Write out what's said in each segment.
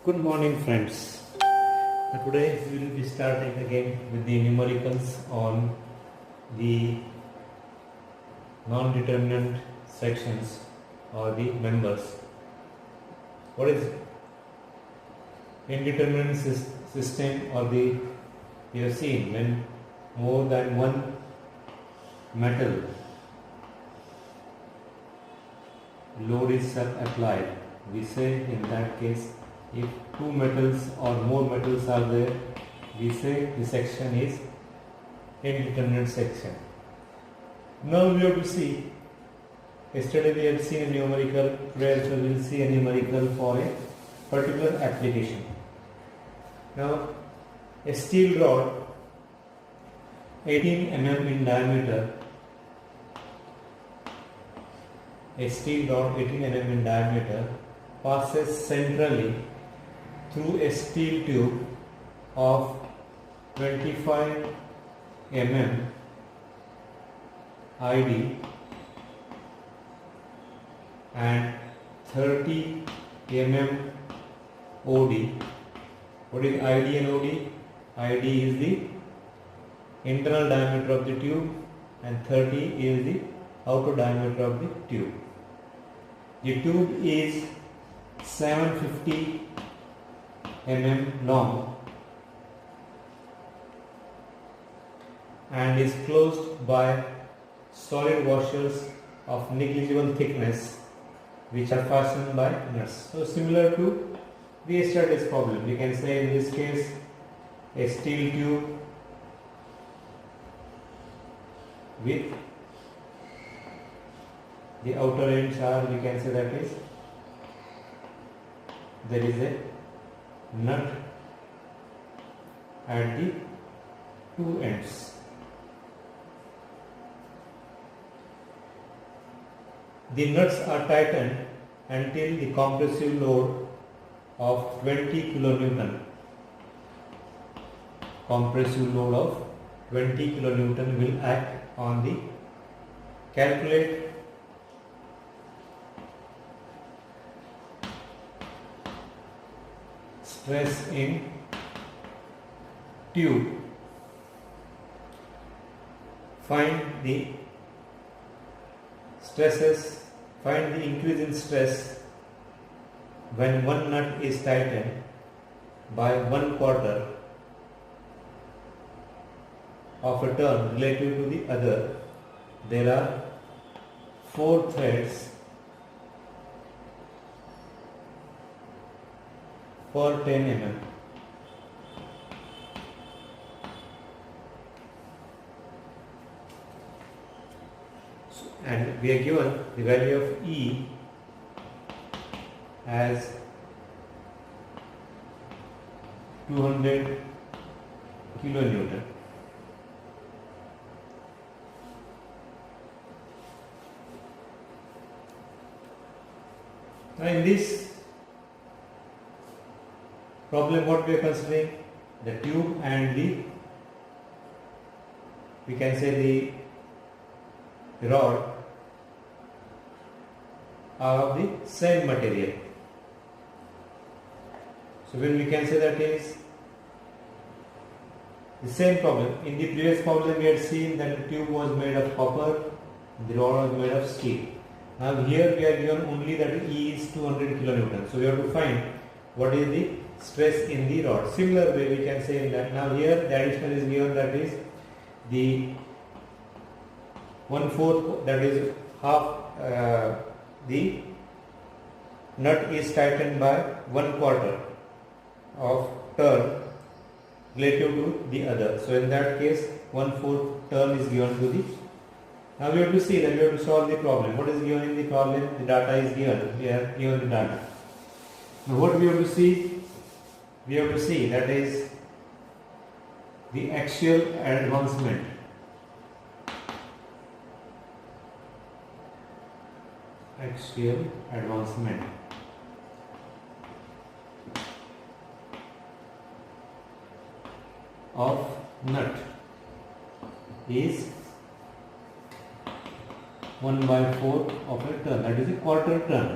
Good morning, friends. Today we will be starting again with the numericals on the non-determinant sections or the members. What is indeterminate system or the we have seen when more than one metal load is applied, we say in that case if two metals or more metals are there, we say the section is indeterminate section. Now we have to see, yesterday we have seen a numerical, today also we will see a numerical for a particular application. Now a steel rod 18 mm in diameter, a steel rod 18 mm in diameter passes centrally through a steel tube of 25 mm ID and 30 mm OD. What is ID and OD? ID is the internal diameter of the tube and 30 is the outer diameter of the tube. The tube is 750 mm long and is closed by solid washers of negligible thickness which are fastened by nuts. So similar to the yesterday's problem, we can say in this case a steel tube with the outer ends are, we can say that is, there is a nut at the two ends. The nuts are tightened until the compressive load of 20 kN. Compressive load of 20 kN will act on the calculate stress in tube. Find the stresses, find the increase in stress when one nut is tightened by 1/4 of a turn relative to the other. There are 4 threads for 10 mm. And we are given the value of E as 200 kilonewton. Now in this problem what we are considering, the tube and the, we can say the rod are of the same material. So when we can say that is the same problem. In the previous problem we had seen that the tube was made of copper, the rod was made of steel. Now here we are given only that E is 200 kilonewton. So we have to find what is the stress in the rod. Similar way we can say that. Now here the additional is given, that is the 1/4, that is half, the nut is tightened by 1/4 of turn relative to the other. So in that case 1/4 turn is given to the. Now we have to see that we have to solve the problem. What is given in the problem? The data is given. We have given the data. Now what we have to see? We have to see that is the axial advancement. Axial advancement of nut is 1/4 of a turn, that is a quarter turn.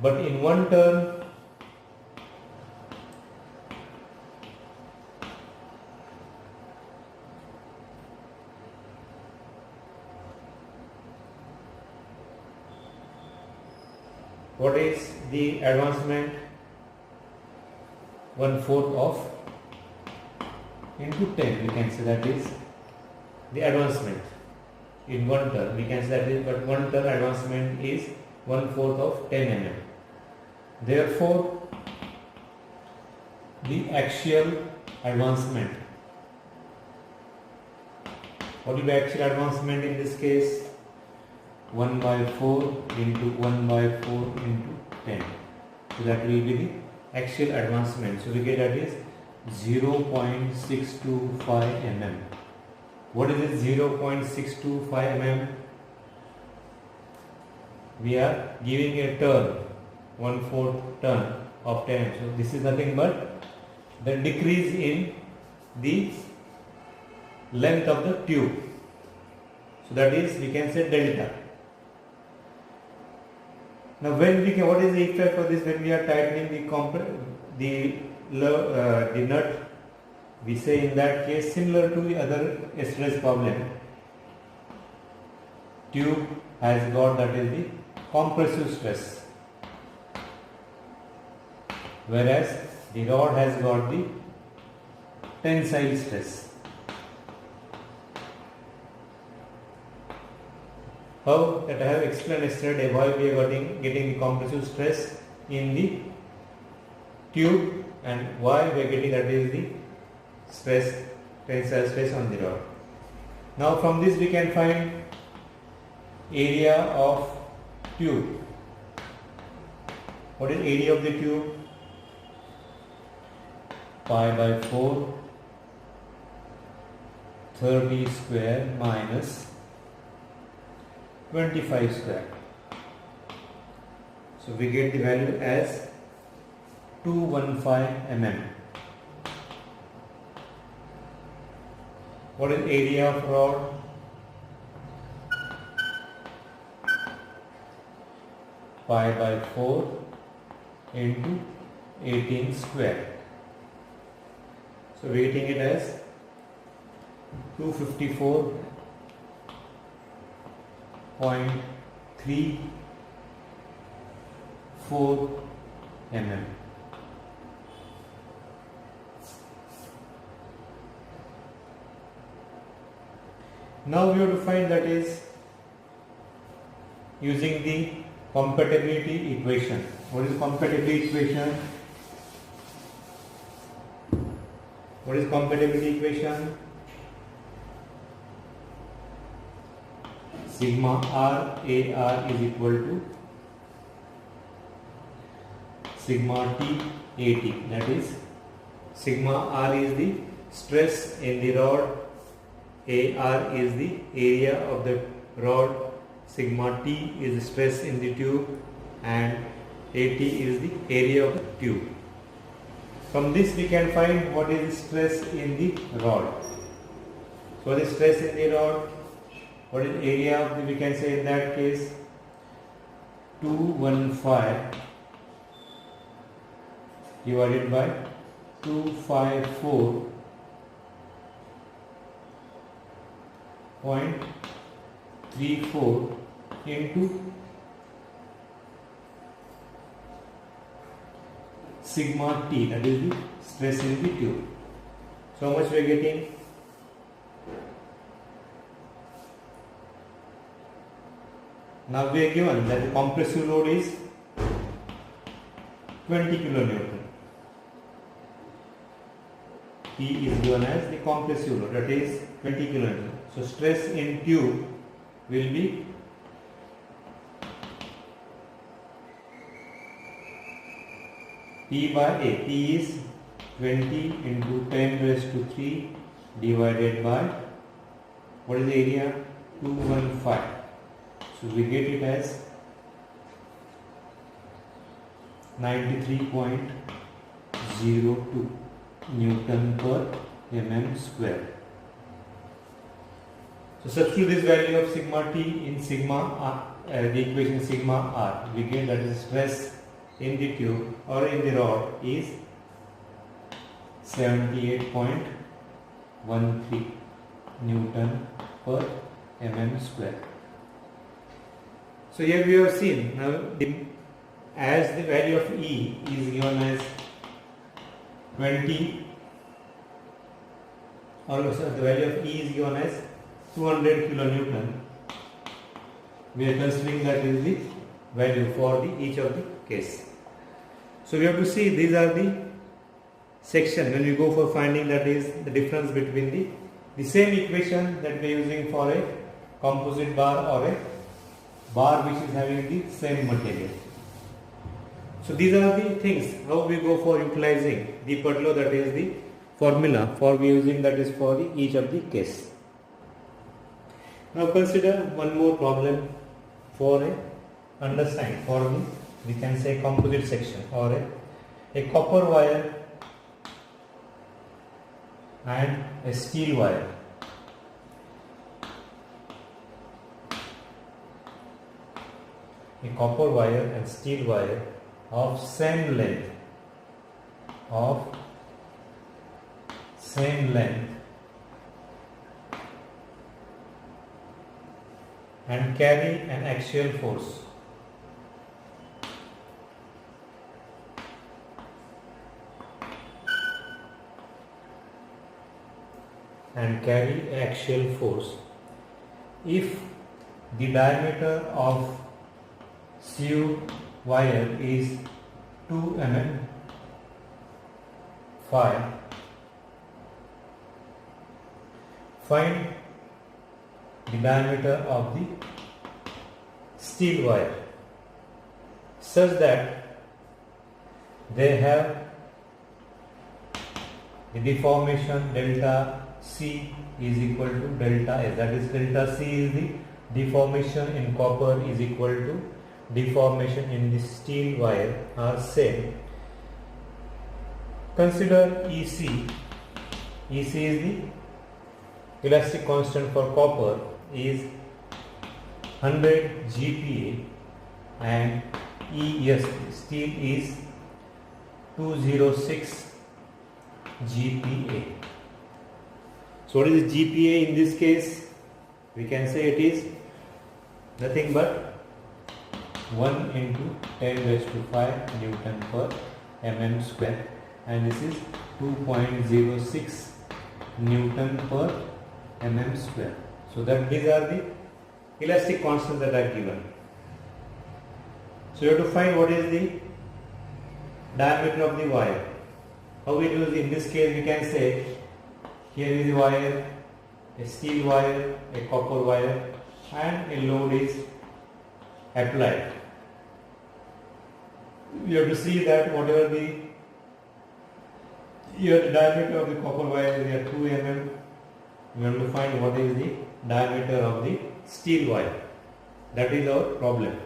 but in one turn what is the advancement? 1/4 of into 10, we can say that is the advancement in one turn, we can say that is, but one turn advancement is 1/4 of 10 mm. Therefore the axial advancement, what will be axial advancement in this case? 1/4 into 1/4 into 10. So that will be the axial advancement. So we get that is 0.625 mm. What is it? 0.625 mm? We are giving a turn, 1/4 turn of 10 mm. So this is nothing but the decrease in the length of the tube. So that is, we can say delta. Now when we can, what is the effect of this when we are tightening the nut? We say in that case, similar to the other stress problem, tube has got that is the compressive stress, whereas the rod has got the tensile stress. How that I have explained yesterday, why we are getting the compressive stress in the tube and why we are getting that is the stress, tensile stress on the rod. Now from this we can find area of tube. What is area of the tube? Pi/4 30 square minus 25 square. So we get the value as 215 mm. What is area of rod? Pi/4 into 18 square. So we are getting it as 254.34 mm. Now we have to find that is using the compatibility equation. What is compatibility equation? What is compatibility equation? Sigma r AR is equal to sigma T AT. That is, sigma r is the stress in the rod, AR is the area of the rod, sigma T is stress in the tube, and AT is the area of the tube. From this we can find what is stress in the rod. So what is stress in the rod? What is area of the, we can say in that case 215 divided by 254.34 into sigma T, that is the stress in the tube. So how much we are getting? Now we are given that the compressive load is 20 kilonewton. P is given as the compressive load, that is 20 kilonewton. So stress in tube will be P by A. P is 20 into 10 raised to 3 divided by, what is the area? 215. So we get it as 93.02 Newton per mm square. So substitute this value of sigma T in sigma R, the equation sigma R. We get that is stress in the tube or in the rod is 78.13 Newton per mm square. So here we have seen now as the value of E is given as 20, or the value of E is given as 200 kilonewton. We are considering that is the value for each of the case. So we have to see these are the section when we go for finding, that is the difference between the same equation that we are using for a composite bar or a bar which is having the same material. So these are the things how we go for utilizing the Pareto, that is the formula for we using, that is for each of the case. Now consider one more problem for a understand for the, we can say, composite section or a copper wire and a steel wire. A copper wire and steel wire of same length and carry an axial force. If the diameter of sieve wire is 2 mm, 5, find the diameter of the steel wire such that they have the deformation delta C is equal to delta S. That is, delta C is the deformation in copper is equal to deformation in the steel wire are same. Consider EC. EC is the elastic constant for copper is 100 GPa and ES steel is 206 GPa. So what is GPa in this case? We can say it is nothing but 1 into 10 raised to 5 Newton per mm square, and this is 2.06 Newton per mm square. So that these are the elastic constants that are given. So you have to find what is the diameter of the wire. How we do it? In this case we can say here is the wire, a steel wire, a copper wire, and a load is applied. You have to see that whatever the diameter of the copper wire is here 2 mm, we have to find what is the diameter of the steel wire. That is our problem.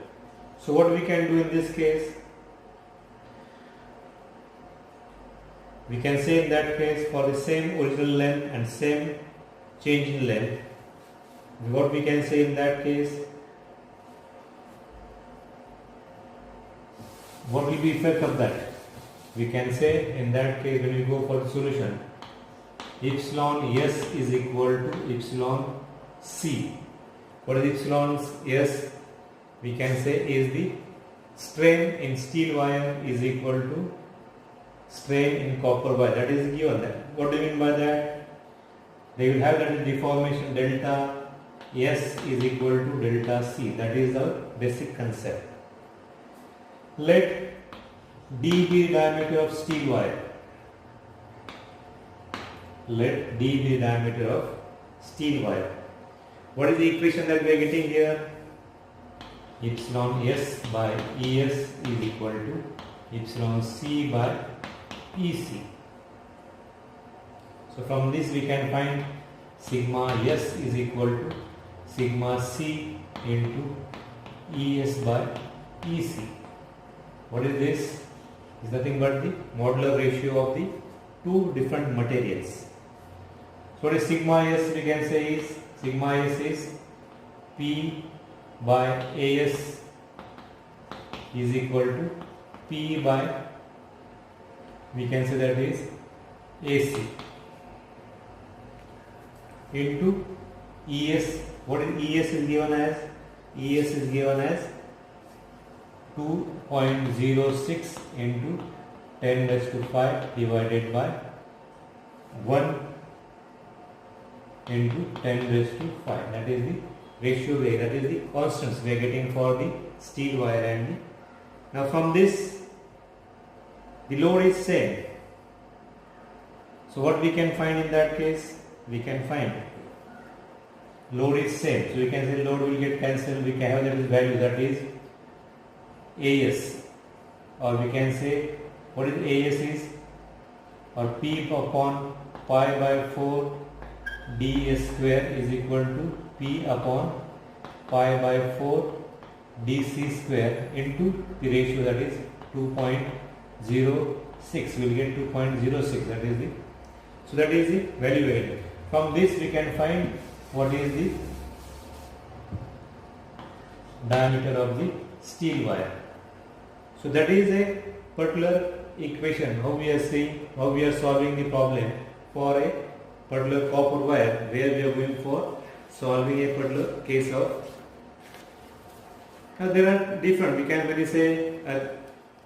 So what we can do in this case, we can say in that case for the same original length and same change in length, what we can say in that case, what will be effect of that? We can say in that case when we go for the solution, epsilon S is equal to epsilon C. What is epsilon S? We can say is the strain in steel wire is equal to strain in copper wire. That is given that. What do you mean by that? They will have that deformation delta S is equal to delta C. That is our basic concept. Let D be the diameter of steel wire. Let D be the diameter of steel wire. What is the equation that we are getting here? Epsilon S by ES is equal to epsilon C by EC. So from this we can find sigma S is equal to sigma C into ES by EC. What is this? Is nothing but the modular ratio of the two different materials. So what is sigma S? We can say is sigma S is P by AS is equal to P by, we can say that is AC, into ES. What is ES is given as? ES is given as 2.06 into 10 raised to 5 divided by 1 into 10 raised to 5. That is the ratio way, that is the constants we are getting for the steel wire. And now from this the load is same. So what we can find in that case? We can find load is same. So we can say load will get cancelled. We can have that value, that is AS, or we can say what is AS is, or P upon pi by 4 ds square is equal to P upon pi by 4 dc square into the ratio, that is 2.06. We will get 2.06, that is the, so that is the value element. From this we can find what is the diameter of the steel wire. So that is a particular equation, how we are seeing, how we are solving the problem for a particular copper wire, where we are going for solving a particular case of. Now there are different, we can really say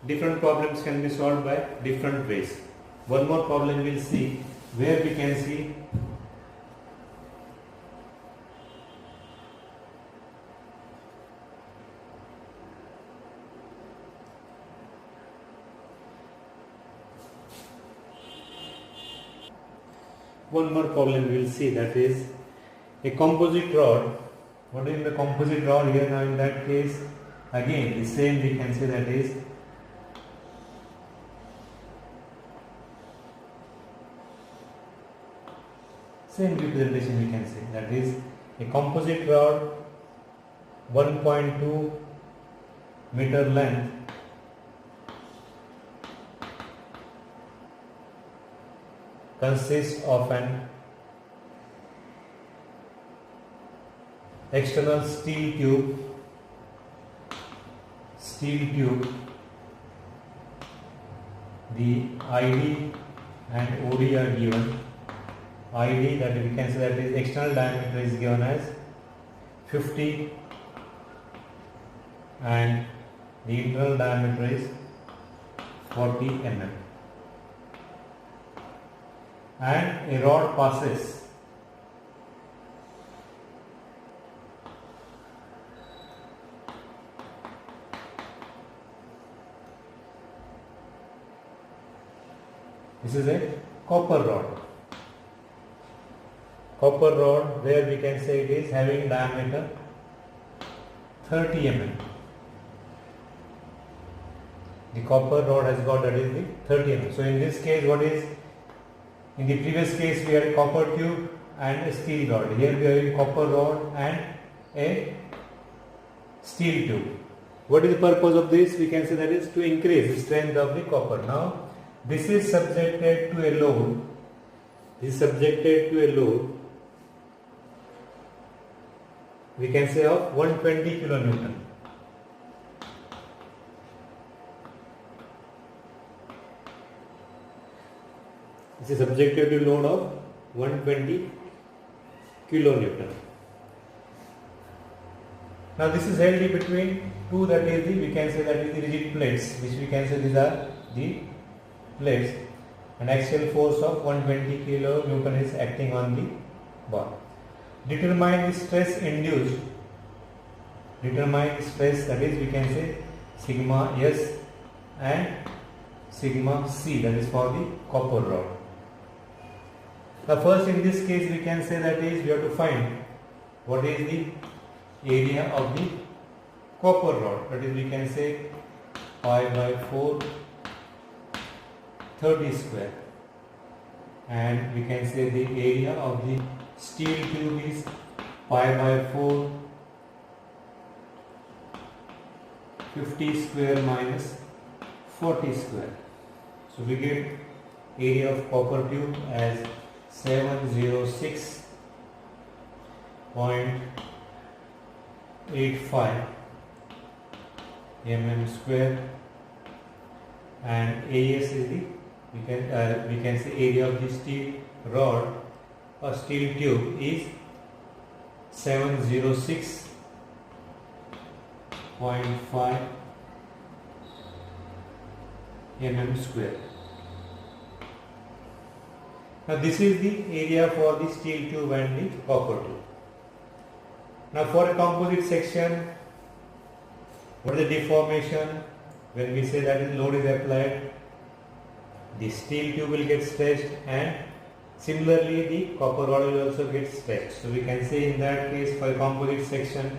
different problems can be solved by different ways. One more problem we will see, where we can see one more problem we will see, that is a composite rod. What is the composite rod here? Now in that case again the same, we can say that is same representation, we can say that is a composite rod 1.2 meter length consists of an external steel tube, the ID and OD are given. ID, that we can say that is external diameter is given as 50 and the internal diameter is 40 mm, and a rod passes this is a copper rod. Copper rod, where we can say it is having diameter 30 mm. The copper rod has got, that is the 30 mm. So in this case, what is, in the previous case we had a copper tube and a steel rod. Here we are having copper rod and a steel tube. What is the purpose of this? We can say that is to increase the strength of the copper. Now this is subjected to a load. This is subjected to a load, we can say of 120 kilonewton. This is subjected to load of 120 kilonewton. Now this is held between two, that is the, we can say that is the rigid plates, which we can say these are the plates, and axial force of 120 kilonewton is acting on the bar. Determine the stress induced. Determine the stress, that is we can say sigma S and sigma C, that is for the copper rod. Now first in this case we can say that is we have to find what is the area of the copper rod, that is we can say pi by 4 30 square, and we can say the area of the steel tube is pi by 4 50 square minus 40 square. So we get area of copper tube as 706.85 mm square, and AS is the we can say area of the steel rod or steel tube is 706.5 mm square. Now this is the area for the steel tube and the copper tube. Now for a composite section, what is the deformation? When we say that is load is applied, the steel tube will get stretched and similarly the copper rod will also get stretched. So we can say in that case for a composite section,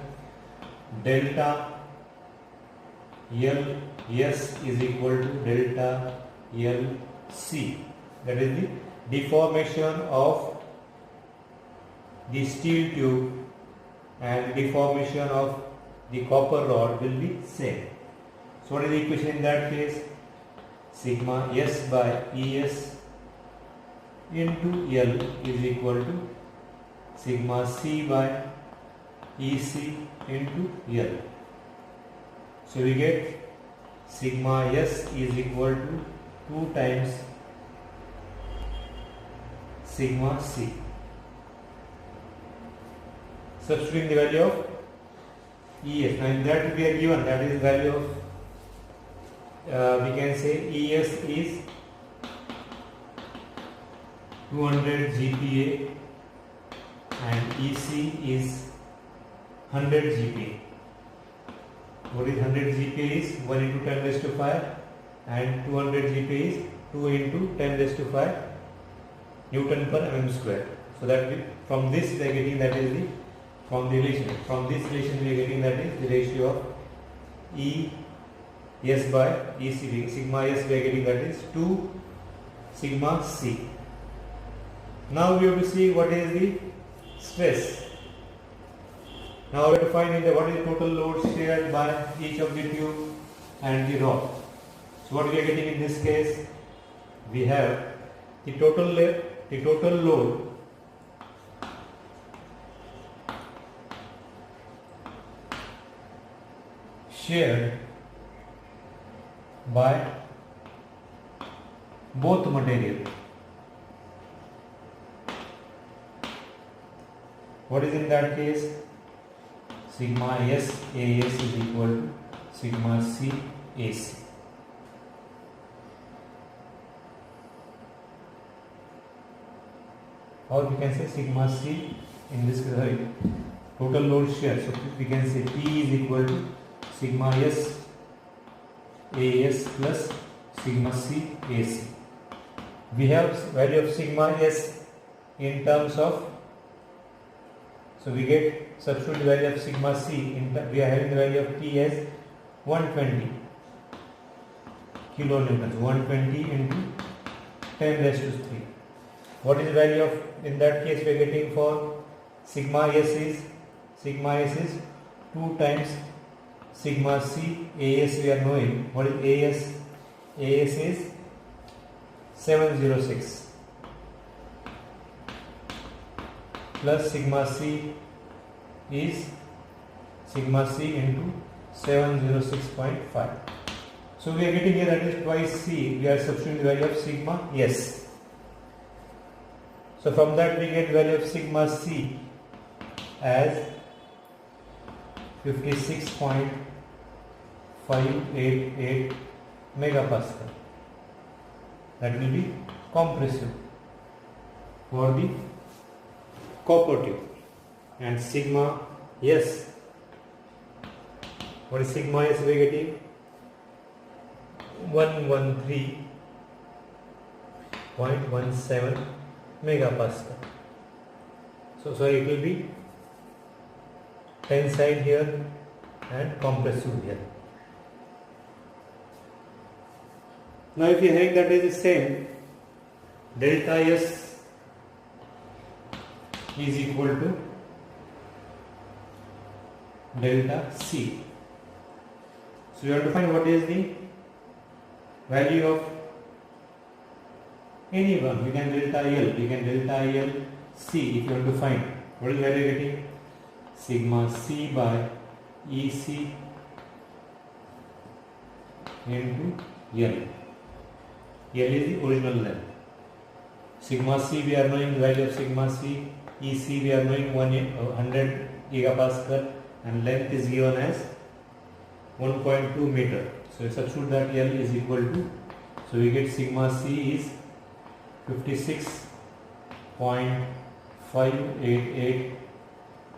delta LS is equal to delta LC. That is the deformation of the steel tube and deformation of the copper rod will be same. So what is the equation in that case? Sigma S by ES into L is equal to sigma C by EC into L. So we get sigma S is equal to 2 times sigma C. Substituting the value of ES. Now in that we are given that is value of we can say ES is 200 GPa and EC is 100 GPa. What is 100 GPa is 1 into 10 raised to 5 and 200 GPa is 2 into 10 raised to 5 Newton per mm square. So that from this we are getting that is the from this relation we are getting that is the ratio of ES by EC. Sigma S we are getting that is 2 sigma C. Now we have to see what is the stress. Now we have to find what is the total load shared by each of the tube and the rod. So what we are getting in this case, we have the total load shared by both material. What is in that case? Sigma S AS is equal to sigma C AC. Or we can say sigma C in this case, total load share. So we can say P is equal to sigma S AS plus sigma C AC. We have value of sigma S in terms of, so we get substitute the value of sigma C we are having the value of P as 120 kilonewtons, 120 into 10 raised to 3. What is the value of, in that case we are getting for sigma S is 2 times sigma C. AS we are knowing. What is AS? AS is 706 plus sigma C is sigma C into 706.5. So we are getting here that is twice C. We are substituting the value of sigma S. So from that we get value of sigma C as 56.588 megapascal. That will be compressive for the copper tube. And sigma S, what is sigma S we are getting? 113.17 megapascal. So it will be tensile here and compressive here. Now if you think that is the same, delta S is equal to delta C. So you have to find what is the value of any one. We can delta L, C if you want to find. What is the value getting? Sigma C by EC into L. L is the original length. Sigma C we are knowing the value of sigma C. EC we are knowing 100 gigapascal, and length is given as 1.2 meter. So substitute that L is equal to, so we get sigma C is 56.588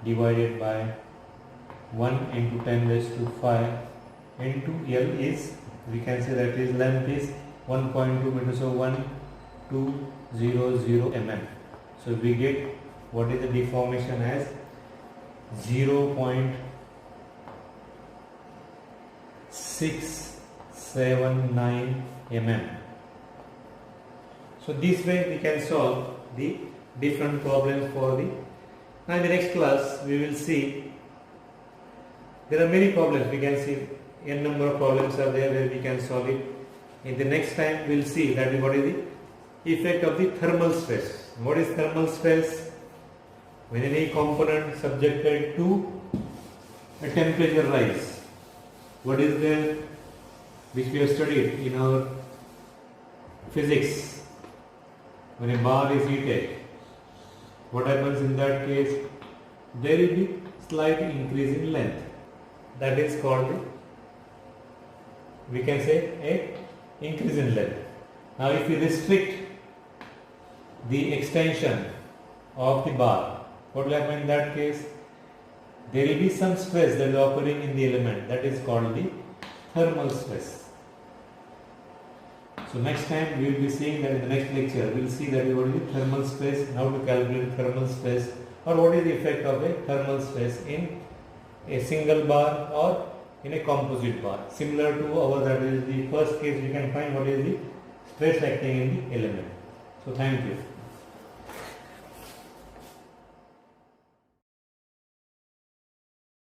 divided by 1 into 10 raised to 5 into L is, we can say that is length is 1.2 meter, so 1200 mm. So we get what is the deformation as 0.679 mm. So this way we can solve the different problems for the. Now in the next class we will see there are many problems. We can see n number of problems are there where we can solve it. In the next time we will see that what is the effect of the thermal stress. What is thermal stress? When any component subjected to a temperature rise, what is there, which we have studied in our physics? When a bar is heated, what happens in that case? There will be slight increase in length. That is called, we can say, a increase in length. Now if we restrict the extension of the bar, what will happen in that case? There will be some stress that is occurring in the element, that is called the thermal stress. So next time we will be seeing that in the next lecture we will see that what is the thermal stress, how to calculate thermal stress, or what is the effect of a thermal stress in a single bar or in a composite bar. Similar to our, that is the first case, we can find what is the stress acting in the element. So thank you.